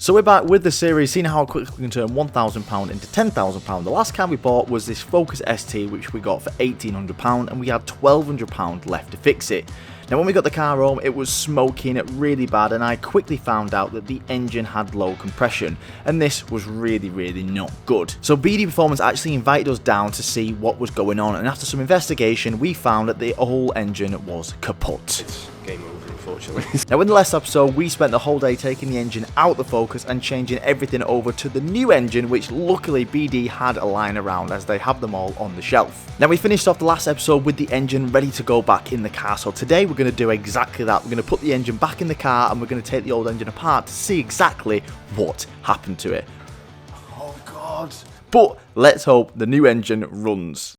So we're back with the series, seeing how quickly we can turn £1,000 into £10,000. The last car we bought was this Focus ST, which we got for £1,800, and we had £1,200 left to fix it. Now when we got the car home, it was smoking really bad, and I quickly found out that the engine had low compression, and this was really not good. So BD Performance actually invited us down to see what was going on, and after some investigation we found that the whole engine was kaput. It's game over, unfortunately. Now in the last episode we spent the whole day taking the engine out the Focus and changing everything over to the new engine, which luckily BD had a line around as they have them all on the shelf. Now we finished off the last episode with the engine ready to go back in the car, so today we're going to do exactly that. We're going to put the engine back in the car and we're going to take the old engine apart to see exactly what happened to it. Oh god. But let's hope the new engine runs.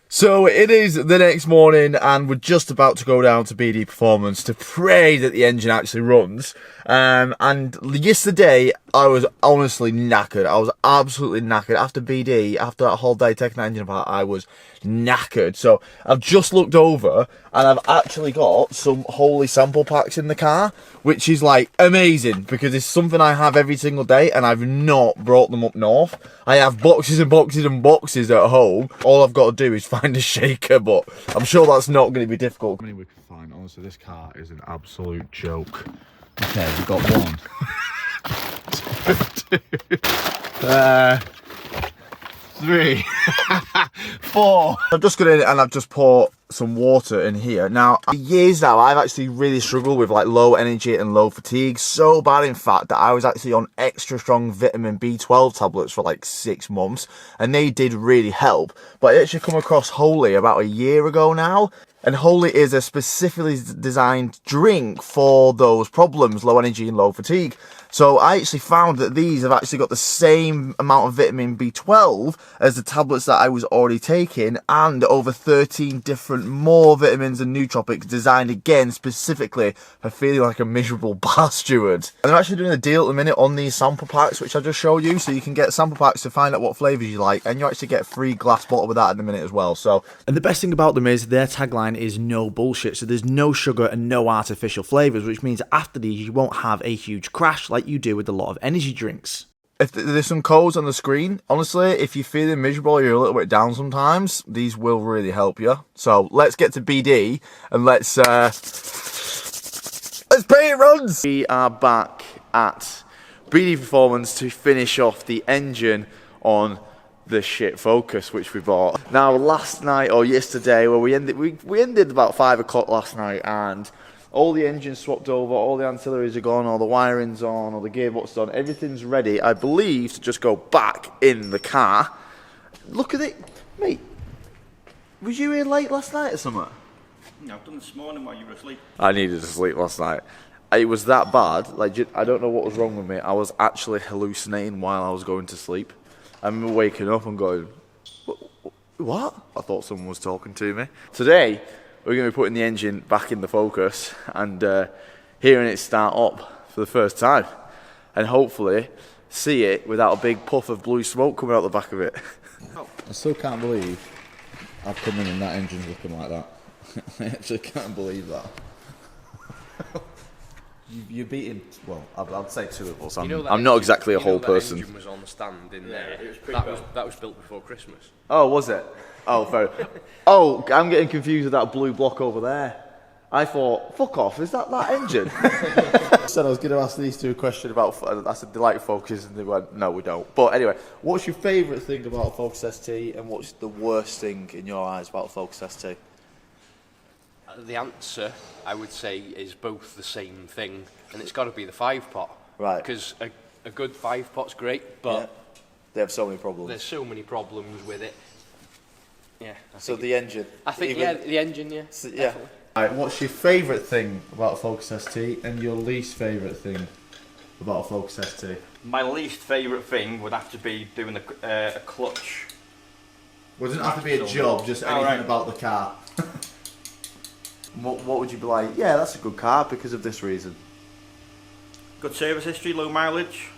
So it is the next morning and we're just about to go down to BD Performance to pray that the engine actually runs. And yesterday I was honestly knackered. I was absolutely knackered. After BD, after that whole day taking the engine apart, I was knackered. So I've just looked over and I've actually got some Holy sample packs in the car, which is like amazing because it's something I have every single day and I've not brought them up north. I have boxes and boxes and boxes at home. All I've got to do is find a shaker, but I'm sure that's not going to be difficult. I mean, we can find, honestly, this car is an absolute joke. Okay, we've got one. Two. 3, 4. I've just got in and I've just poured some water in here. Now, for years now, I've actually really struggled with like low energy and low fatigue. So bad, in fact, that I was actually on extra strong vitamin B12 tablets for like 6 months. And they did really help. But I actually come across Holy about a year ago now. And Holy is a specifically designed drink for those problems, low energy and low fatigue. So I actually found that these have actually got the same amount of vitamin B12 as the tablets that I was already taking, and over 13 different more vitamins and nootropics designed again specifically for feeling like a miserable bar steward. And they're actually doing a deal at the minute on these sample packs, which I just showed you. So you can get sample packs to find out what flavours you like, and you actually get a free glass bottle with that in a minute as well. So, and the best thing about them is their tagline is no bullshit. So there's no sugar and no artificial flavours, which means after these you won't have a huge crash like you do with a lot of energy drinks. If there's some codes on the screen, honestly, if you're feeling miserable or you're a little bit down sometimes, these will really help you. So let's get to BD and let's pray it runs. We are back at BD Performance to finish off the engine on the shit Focus which we bought. Now last night or yesterday, well, we ended about 5 o'clock last night, and all the engines swapped over, all the ancillaries are gone, all the wiring's on, all the gearbox is on, everything's ready, I believe, to just go back in the car. Look at it, mate. Was you here late last night or something? No, I've done this morning while you were asleep. I needed to sleep last night. It was that bad, like, I don't know what was wrong with me. I was actually hallucinating while I was going to sleep. I remember waking up and going, what? I thought someone was talking to me. Today, we're going to be putting the engine back in the Focus and hearing it start up for the first time. And hopefully see it without a big puff of blue smoke coming out the back of it. I still can't believe I've come in and that engine's looking like that. I actually can't believe that. You're beating, well, I'd say 2 of us. I'm not exactly a whole person. The engine was on the stand in there. It was that was built before Christmas. Oh, was it? Oh, fair. Oh, I'm getting confused with that blue block over there. I thought, fuck off, is that engine? I said I was going to ask these two a question about, I said, they like Focus, and they went, no, we don't. But anyway, what's your favourite thing about a Focus ST, and what's the worst thing in your eyes about a Focus ST? The answer, I would say, is both the same thing, and it's got to be the 5-pot. Right. Because a good 5-pot's great, but yeah. They have so many problems. There's so many problems with it. Yeah. So the engine. I think, yeah, the engine, yeah. So, yeah. Alright, what's your favourite thing about a Focus ST, and your least favourite thing about a Focus ST? My least favourite thing would have to be doing a clutch. Well, it doesn't have to be a job, just anything about the car. What would you be like, yeah, that's a good car because of this reason? Good service history, low mileage.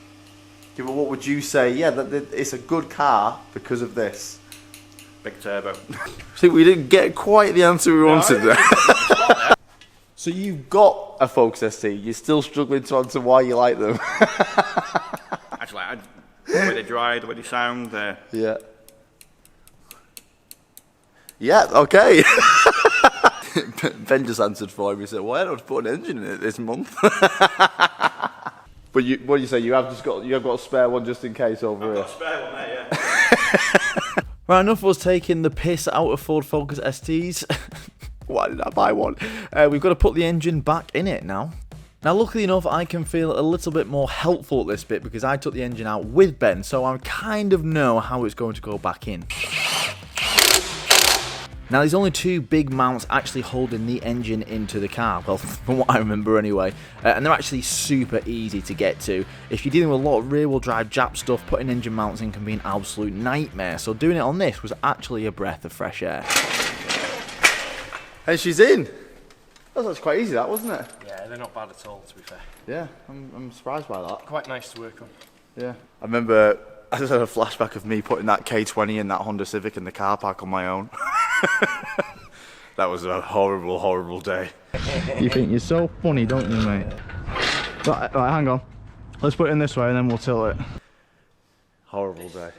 Yeah, but what would you say, yeah, it's a good car because of this? Big turbo. See, we didn't get quite the answer we wanted there. So you've got a Focus ST, you're still struggling to answer why you like them. way they dry, the way they sound. Yeah. Yeah, okay. Ben just answered for me. He said, "Why don't I put an engine in it this month?" But what do you say? You have got a spare one just in case over here. I've got a spare one there, yeah. Right, enough of us taking the piss out of Ford Focus STs. Why did I buy one? We've got to put the engine back in it now. Now, luckily enough, I can feel a little bit more helpful at this bit because I took the engine out with Ben, so I kind of know how it's going to go back in. Now, there's only 2 big mounts actually holding the engine into the car, well, from what I remember anyway, and they're actually super easy to get to. If you're dealing with a lot of rear-wheel drive Jap stuff, putting engine mounts in can be an absolute nightmare, so doing it on this was actually a breath of fresh air. And she's in! That was quite easy, that, wasn't it? Yeah, they're not bad at all, to be fair. Yeah, I'm surprised by that. Quite nice to work on. Yeah. I remember, I just had a flashback of me putting that K20 in that Honda Civic in the car park on my own. That was a horrible, horrible day. You think you're so funny, don't you, mate? Right, hang on. Let's put it in this way and then we'll tilt it. Horrible day.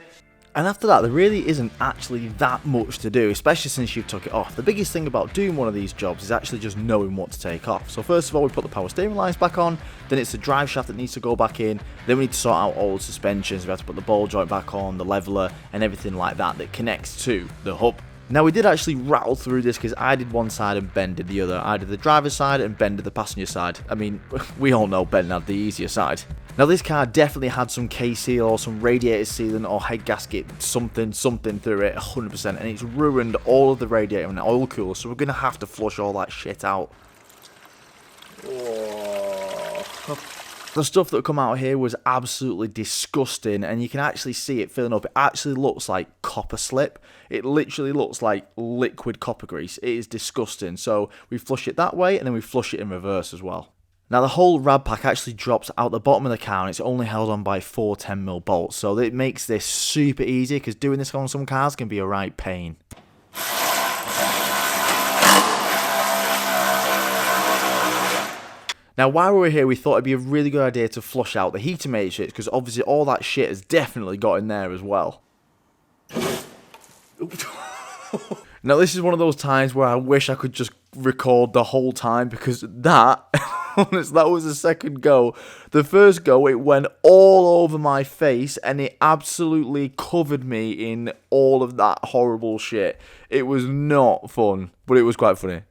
And after that, there really isn't actually that much to do, especially since you've took it off. The biggest thing about doing one of these jobs is actually just knowing what to take off. So first of all, we put the power steering lines back on, then it's the drive shaft that needs to go back in, then we need to sort out all the suspensions, we have to put the ball joint back on, the leveler, and everything like that that connects to the hub. Now, we did actually rattle through this because I did one side and Ben did the other. I did the driver's side and Ben did the passenger side. I mean, we all know Ben had the easier side. Now, this car definitely had some K-seal or some radiator sealant or head gasket, something through it, 100%. And it's ruined all of the radiator and the oil cooler, so we're going to have to flush all that shit out. The stuff that come out here was absolutely disgusting, and you can actually see it filling up. It actually looks like copper slip. It literally looks like liquid copper grease. It is disgusting. So we flush it that way, and then we flush it in reverse as well. Now, the whole rad pack actually drops out the bottom of the car, and it's only held on by 4 10mm bolts. So it makes this super easy, because doing this on some cars can be a right pain. Now, while we were here, we thought it'd be a really good idea to flush out the heater matrix, because obviously all that shit has definitely got in there as well. Now, this is one of those times where I wish I could just record the whole time, because that, honestly, that was the second go. The first go, it went all over my face, and it absolutely covered me in all of that horrible shit. It was not fun, but it was quite funny.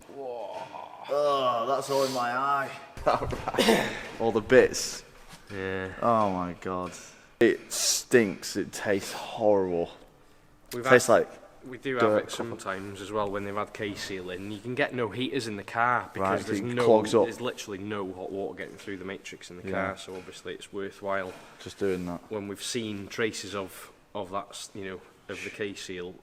Oh, that's all in my eye. All the bits. Yeah. Oh my god. It stinks. It tastes horrible. It tastes like we do have it sometimes as well when they've had K-seal in. You can get no heaters in the car because there's literally no hot water getting through the matrix in the car. So obviously it's worthwhile just doing that. When we've seen traces of that, you know, of the K-seal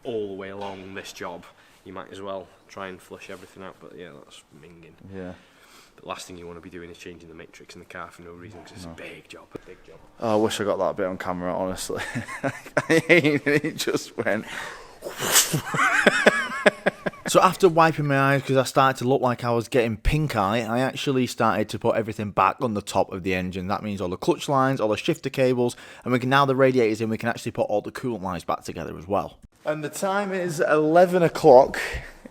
all the way along this job, you might as well try and flush everything out. But yeah, that's minging. Yeah. The last thing you want to be doing is changing the matrix in the car for no reason, because it's a big job, Oh, I wish I got that bit on camera, honestly. It just went. So after wiping my eyes, because I started to look like I was getting pink eye, I actually started to put everything back on the top of the engine. That means all the clutch lines, all the shifter cables, and we can, now the radiator's in, we can actually put all the coolant lines back together as well. And the time is 11 o'clock.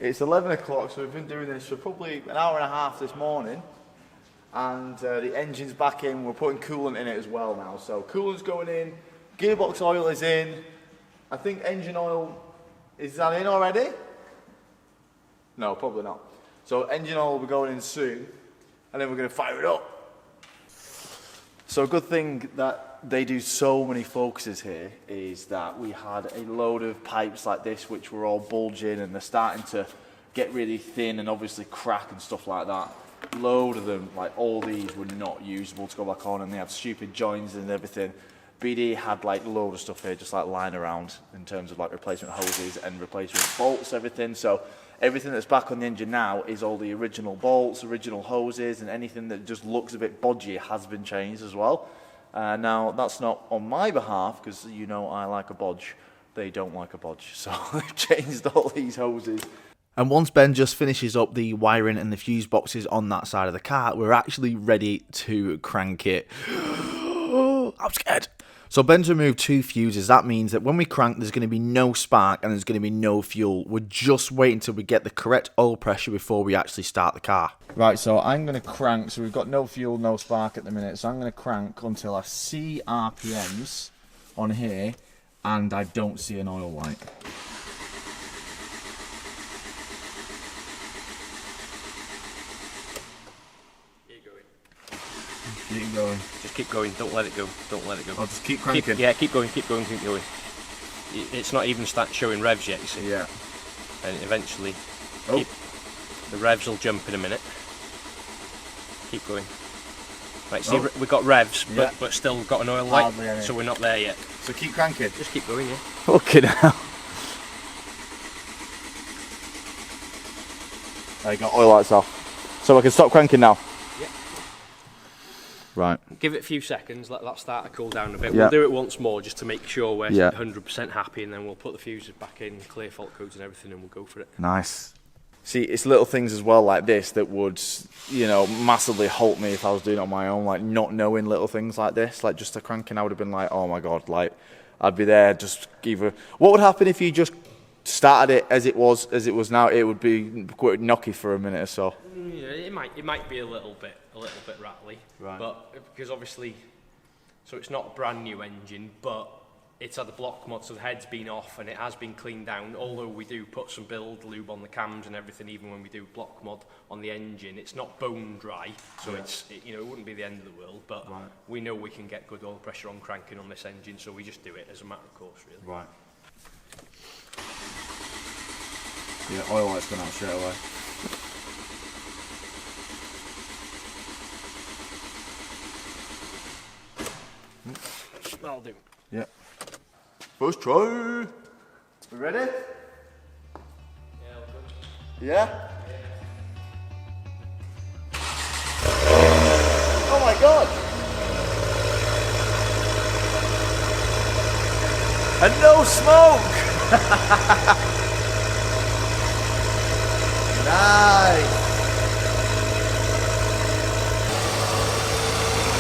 It's 11 o'clock, so we've been doing this for probably an hour and a half this morning. And the engine's back in. We're putting coolant in it as well now. So coolant's going in, gearbox oil is in. I think engine oil, is that in already? No, probably not. So engine oil will be going in soon, and then we're going to fire it up. So a good thing that they do so many focuses here is that we had a load of pipes like this which were all bulging, and they're starting to get really thin and obviously crack and stuff like that. Load of them, like all these were not usable to go back on, and they had stupid joins and everything. BD had like a load of stuff here just like lying around in terms of like replacement hoses and replacement bolts, everything. So everything that's back on the engine now is all the original bolts, original hoses, and anything that just looks a bit bodgy has been changed as well. Now, that's not on my behalf, because you know I like a bodge. They don't like a bodge, so they've changed all these hoses. And once Ben just finishes up the wiring and the fuse boxes on that side of the car, we're actually ready to crank it. I'm scared. So Ben's removed 2 fuses. That means that when we crank, there's going to be no spark and there's going to be no fuel. We're just waiting until we get the correct oil pressure before we actually start the car. Right, so I'm going to crank. So we've got no fuel, no spark at the minute. So I'm going to crank until I see RPMs on here and I don't see an oil light. Keep going. Just keep going. Don't let it go. Don't let it go. I'll just keep cranking. Keep going. Keep going. Keep going. It's not even showing revs yet, you see. Yeah. And eventually, the revs will jump in a minute. Keep going. Right, see, we've got revs, but still got an oil light, so we're not there yet. So keep cranking. Just keep going, yeah. Fucking hell. I got oil lights off. So I can stop cranking now? Yeah. Right. Give it a few seconds, let that start to cool down a bit. We'll do it once more just to make sure we're 100% happy, and then we'll put the fuses back in, clear fault codes and everything, and we'll go for it. Nice. See, it's little things as well like this that would, you know, massively halt me if I was doing it on my own, like not knowing little things like this. Like just the cranking, I would have been like, oh my God, like I'd be there just either. What would happen if you just started it as it was now? It would be quite knocky for a minute or so. Yeah, it might be a little bit rattly, right? But because obviously, so it's not a brand new engine, but it's had the block mod, so the head's been off and it has been cleaned down. Although we do put some build lube on the cams and everything, even when we do block mod on the engine, it's not bone dry, so it wouldn't be the end of the world. But we know we can get good oil pressure on cranking on this engine, so we just do it as a matter of course, really. Right. Yeah, oil light's gone out straight away. That'll do. Yeah. First try. We ready? Yeah, all good. Yeah? Oh my God! And no smoke! Nice!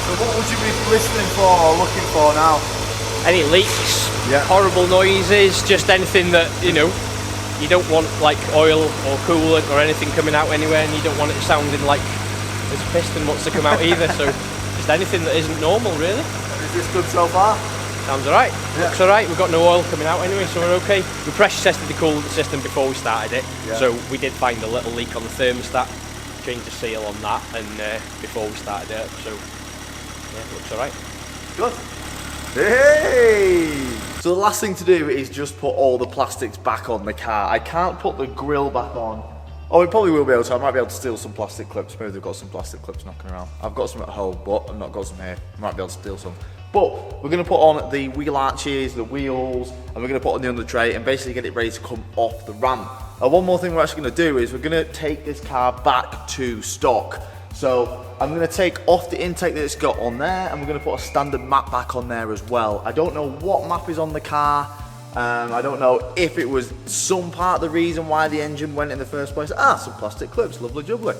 So what would you be listening for or looking for now? Any leaks, Yeah. horrible noises, just anything that, you don't want like oil or coolant or anything coming out anywhere, and you don't want it sounding like there's a piston wants to come out either, so just anything that isn't normal really. Is this good so far? Sounds alright, looks alright, we've got no oil coming out anyway, so we're okay. We pressure tested the coolant system before we started it, so we did find a little leak on the thermostat, changed the seal on that, and before we started it, so yeah, looks alright. Good. Hey! So the last thing to do is just put all the plastics back on the car. I can't put the grille back on. Oh, we probably will be able to. I might be able to steal some plastic clips. Maybe they've got some plastic clips knocking around. I've got some at home, but I've not got some here. I might be able to steal some. But we're going to put on the wheel arches, the wheels, and we're going to put on the under tray and basically get it ready to come off the ramp. Now, one more thing we're actually going to do is we're going to take this car back to stock. So I'm going to take off the intake that it's got on there, and we're going to put a standard map back on there as well. I don't know what map is on the car. I don't know if it was some part of the reason why the engine went in the first place. Some plastic clips, lovely jubbly.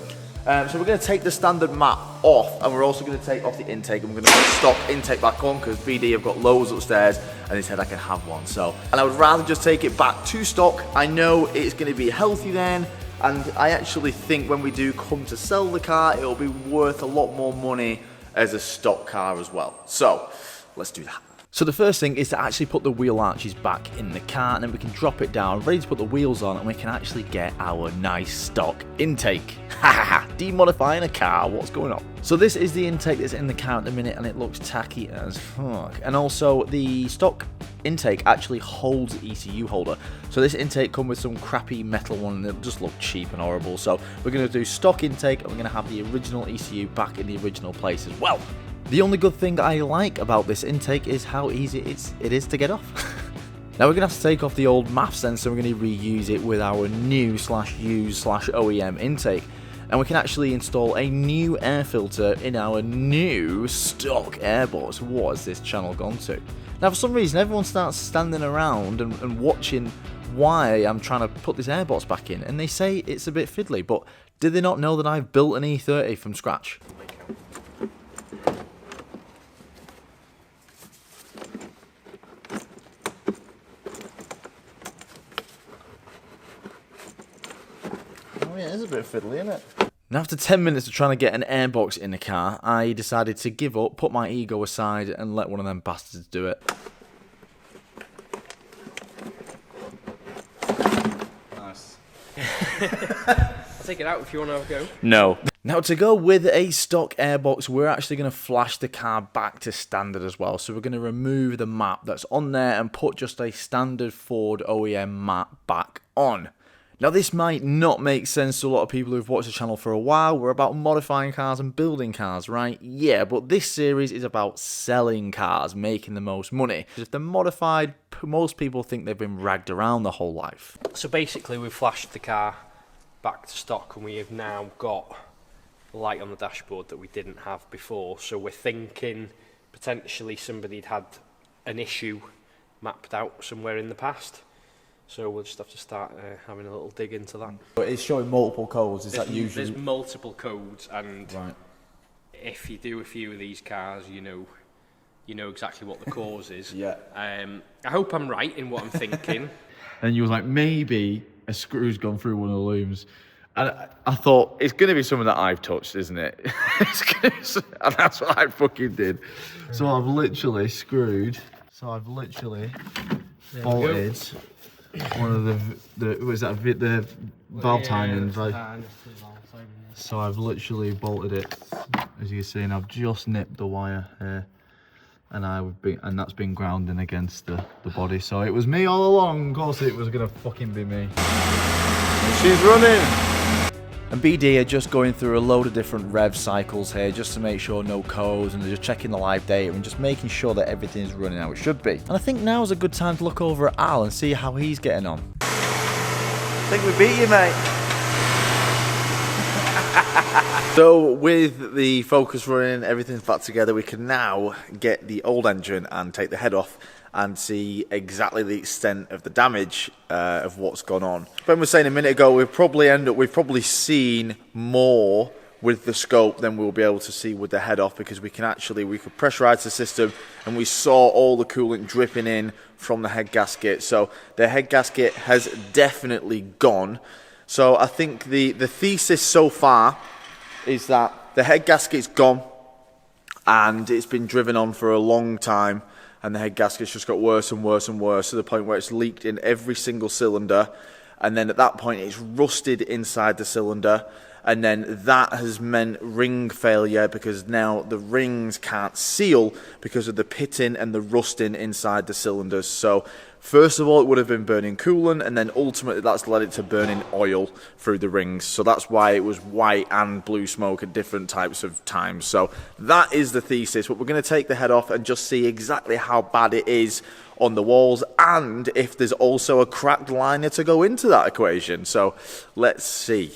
So we're going to take the standard map off, and we're also going to take off the intake, and we're going to put stock intake back on because BD have got loads upstairs and he said I can have one. So, and I would rather just take it back to stock. I know it's going to be healthy then, and I actually think when we do come to sell the car, it'll be worth a lot more money as a stock car as well. So let's do that. So the first thing is to actually put the wheel arches back in the car, and then we can drop it down, ready to put the wheels on, and we can actually get our nice stock intake. Ha ha ha, demodifying a car, what's going on? So this is the intake that's in the car at the minute, and it looks tacky as fuck. And also the stock intake actually holds the ECU holder. So this intake comes with some crappy metal one, and it'll just look cheap and horrible. So we're going to do stock intake, and we're going to have the original ECU back in the original place as well. The only good thing I like about this intake is how easy it is to get off. Now we're going to have to take off the old maps then, so we're going to reuse it with our new /used/OEM intake. And we can actually install a new air filter in our new stock airbox. What has this channel gone to? Now for some reason everyone starts standing around and watching why I'm trying to put this airbox back in, and they say it's a bit fiddly, but did they not know that I've built an E30 from scratch? Yeah, it's a bit fiddly, isn't it? And after 10 minutes of trying to get an airbox in the car, I decided to give up, put my ego aside, and let one of them bastards do it. Nice. I'll take it out if you want to have a go. No. Now, to go with a stock airbox, we're actually going to flash the car back to standard as well. So we're going to remove the map that's on there and put just a standard Ford OEM map back on. Now, this might not make sense to a lot of people who've watched the channel for a while. We're about modifying cars and building cars, right? Yeah, but this series is about selling cars, making the most money. If they're modified, most people think they've been ragged around their whole life. So basically, we've flashed the car back to stock, and we have now got light on the dashboard that we didn't have before. So we're thinking potentially somebody'd had an issue mapped out somewhere in the past. So we'll just have to start having a little dig into that. But it's showing multiple codes. Is that usually? There's multiple codes, and right. if you do a few of these cars, you know exactly what the cause is. Yeah. I hope I'm right in what I'm thinking. And you was like, maybe a screw's gone through one of the looms. And I thought, it's going to be something that I've touched, isn't it? And that's what I fucking did. So I've literally screwed. So I've literally bolted one of the valve timing. So I've literally bolted it, as you can see, and I've just nipped the wire here. And that's been grounding against the body. So it was me all along. Of course it was gonna fucking be me. She's running. And BD are just going through a load of different rev cycles here just to make sure no codes, and they're just checking the live data and just making sure that everything's running how it should be. And I think now is a good time to look over at Al and see how he's getting on. I think we beat you, mate. So with the focus running, everything's back together, we can now get the old engine and take the head off and see exactly the extent of the damage of what's gone on. Ben was saying a minute ago, we've probably seen more with the scope than we'll be able to see with the head off, because we could pressurize the system, and we saw all the coolant dripping in from the head gasket. So the head gasket has definitely gone. So I think the thesis so far is that the head gasket's gone, and it's been driven on for a long time, and the head gasket's just got worse and worse and worse to the point where it's leaked in every single cylinder, and then at that point it's rusted inside the cylinder, and then that has meant ring failure, because now the rings can't seal because of the pitting and the rusting inside the cylinders. So first of all, it would have been burning coolant, and then ultimately that's led it to burning oil through the rings. So that's why it was white and blue smoke at different types of times. So that is the thesis. But we're going to take the head off and just see exactly how bad it is on the walls, and if there's also a cracked liner to go into that equation. So let's see.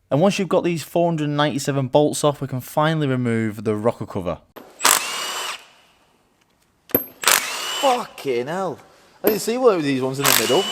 And once you've got these 497 bolts off, we can finally remove the rocker cover. Fucking hell. I didn't see one of these ones in the middle.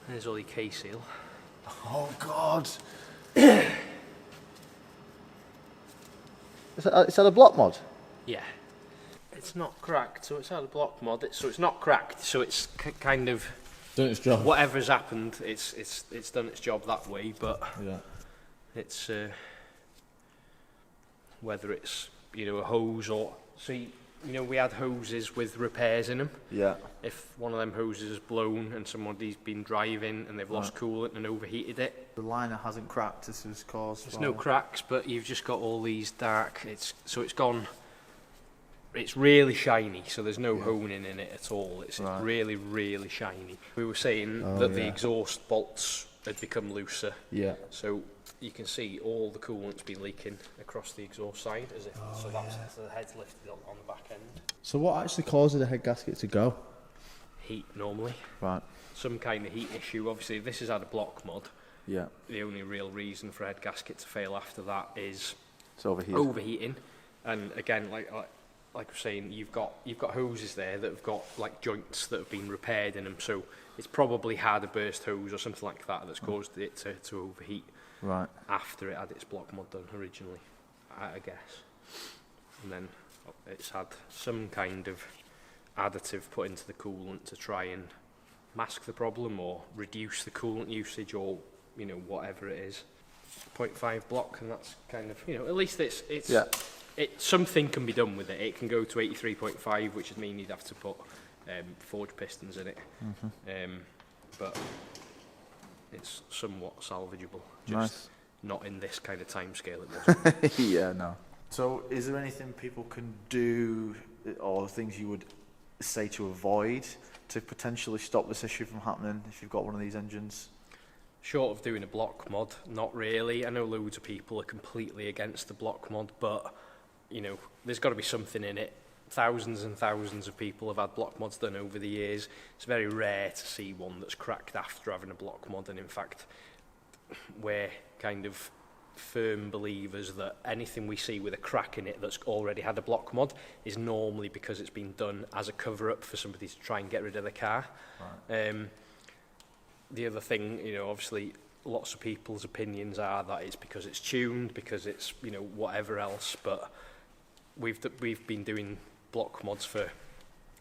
There's all your K-seal. Oh God. Is that a block mod? Yeah. It's not cracked, so it's had a block mod. So it's not cracked, so it's kind of Done its job. whatever's happened. It's done its job that way, but Yeah. it's whether it's a hose or we had hoses with repairs in them. Yeah. If one of them hoses is blown and somebody's been driving and they've lost coolant and overheated it, The liner hasn't cracked. This has caused. there's no cracks, but you've just got all these dark. It's gone. It's really shiny, so there's no honing in it at all. It's Right. really, really shiny. We were saying Oh, that the yeah. exhaust bolts had become looser, Yeah. so you can see all the coolant's been leaking across the exhaust side, so the head's lifted on the back end. So what actually caused the head gasket to go? heat normally. Right. Some kind of heat issue. Obviously, if this has had a block mod, Yeah. the only real reason for a head gasket to fail after that is It's overheated. overheating. And again, like I was saying, you've got hoses there that have got like joints that have been repaired in them, so it's probably had a burst hose or something like that that's caused it to overheat. Right. After it had its block mod done originally, I guess. And then it's had some kind of additive put into the coolant to try and mask the problem or reduce the coolant usage, or whatever it is. 0.5 block, and that's kind of at least it's something can be done with it. It can go to 83.5, which would mean you'd have to put forged pistons in it. But it's somewhat salvageable. Just not in this kind of time scale it was. Yeah, no. So is there anything people can do, or things you would say to avoid to potentially stop this issue from happening if you've got one of these engines? Short of doing a block mod, not really. I know loads of people are completely against the block mod, but there's got to be something in it. Thousands and thousands of people have had block mods done over the years. It's very rare to see one that's cracked after having a block mod, and in fact, we're kind of firm believers that anything we see with a crack in it that's already had a block mod is normally because it's been done as a cover-up for somebody to try and get rid of the car. Right. The other thing, obviously, lots of people's opinions are that it's because it's tuned, because it's whatever else, but we've been doing block mods for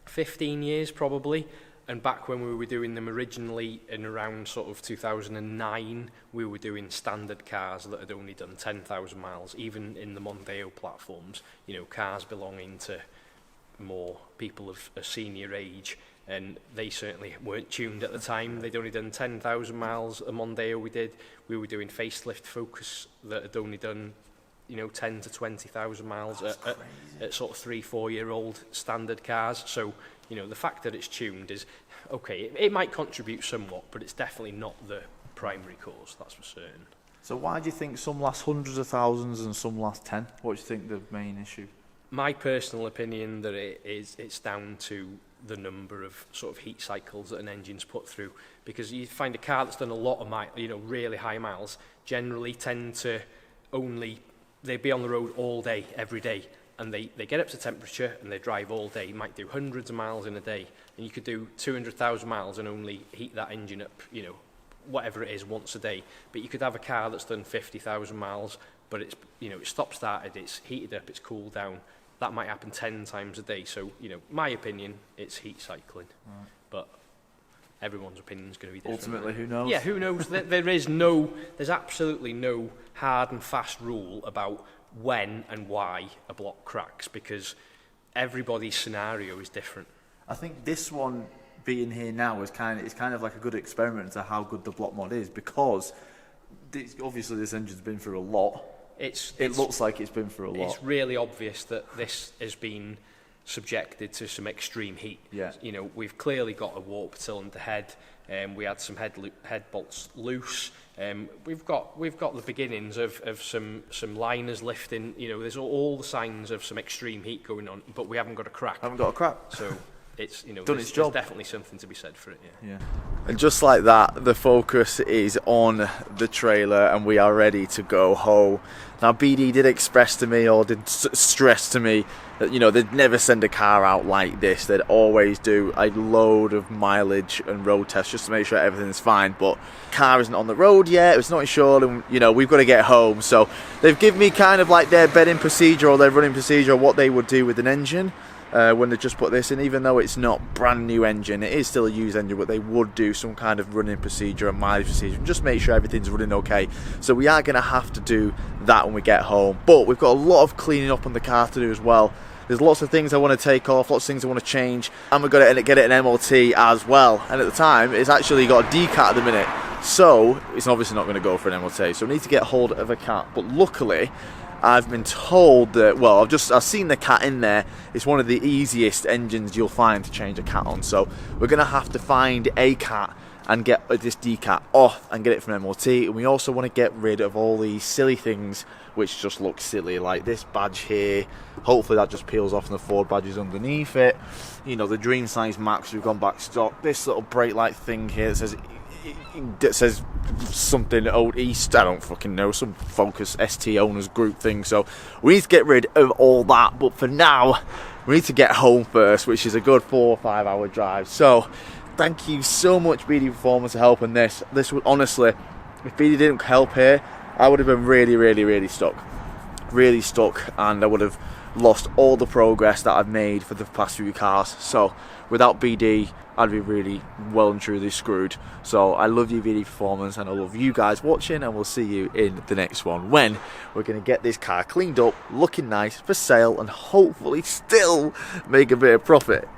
15 years probably, and back when we were doing them originally in around sort of 2009, we were doing standard cars that had only done 10,000 miles, even in the Mondeo platforms, cars belonging to more people of a senior age, and they certainly weren't tuned at the time. They'd only done 10,000 miles. A Mondeo we were doing facelift Focus that had only done 10 to 20,000 miles at sort of 3-4 year old standard cars. So the fact that it's tuned is okay. It might contribute somewhat, but it's definitely not the primary cause, that's for certain. So why do you think some last hundreds of thousands and some last 10? What do you think the main issue? My personal opinion that it's down to the number of sort of heat cycles that an engine's put through, because you find a car that's done a lot of really high miles generally tend to they'd be on the road all day, every day, and they get up to temperature and they drive all day. You might do hundreds of miles in a day, and you could do 200,000 miles and only heat that engine up, whatever it is, once a day. But you could have a car that's done 50,000 miles, but it's, it stop-started, it's heated up, it's cooled down. That might happen 10 times a day. So, my opinion, it's heat cycling. Right. But everyone's opinion is going to be different. Ultimately, who knows? Yeah, who knows? There's absolutely no hard and fast rule about when and why a block cracks, because everybody's scenario is different. I think this one being here now is kind of like a good experiment to how good the block mod is, because obviously this engine's been through a lot. It looks like it's been through a lot. It's really obvious that this has been subjected to some extreme heat. Yeah. We've clearly got a warped cylinder head. We had some head bolts loose. We've got the beginnings of some liners lifting. There's all the signs of some extreme heat going on, but we haven't got a crack. So it's done its job. There's definitely something to be said for it. Yeah. And just like that, the focus is on the trailer, and we are ready to go home. Now, BD did express to me, or did stress to me, that they'd never send a car out like this. They'd always do a load of mileage and road tests just to make sure everything's fine. But car isn't on the road yet, it's not insured, and we've got to get home. So they've given me kind of like their bedding procedure or their running procedure, what they would do with an engine. When they just put this in, even though it's not brand new engine, it is still a used engine, but they would do some kind of running procedure and mileage procedure and just make sure everything's running okay. So we are going to have to do that when we get home, but we've got a lot of cleaning up on the car to do as well. There's lots of things I want to take off, lots of things I want to change, and we've got to get it an MOT as well. And at the time, it's actually got a D-cat at the minute, so it's obviously not going to go for an MOT, so we need to get hold of a cat. But luckily, I've been told that, I've seen the cat in there. It's one of the easiest engines you'll find to change a cat on. So we're going to have to find a cat and get this decat off and get it from MOT. And we also want to get rid of all these silly things which just look silly, like this badge here. Hopefully that just peels off and the Ford badge is underneath it. You know, the Dream Size Max, we've gone back stock. This little brake light thing here that says something old East, I don't fucking know, some Focus ST owners group thing. So we need to get rid of all that, but for now we need to get home first, which is a good 4 or 5 hour drive. So thank you so much, BD Performance, for helping this. This would honestly, if BD didn't help here, I would have been really stuck, and I would have lost all the progress that I've made for the past few cars. So without BD, I'd be really well and truly screwed. So I love you, BD Performance, and I love you guys watching, and we'll see you in the next one when we're going to get this car cleaned up, looking nice, for sale, and hopefully still make a bit of profit.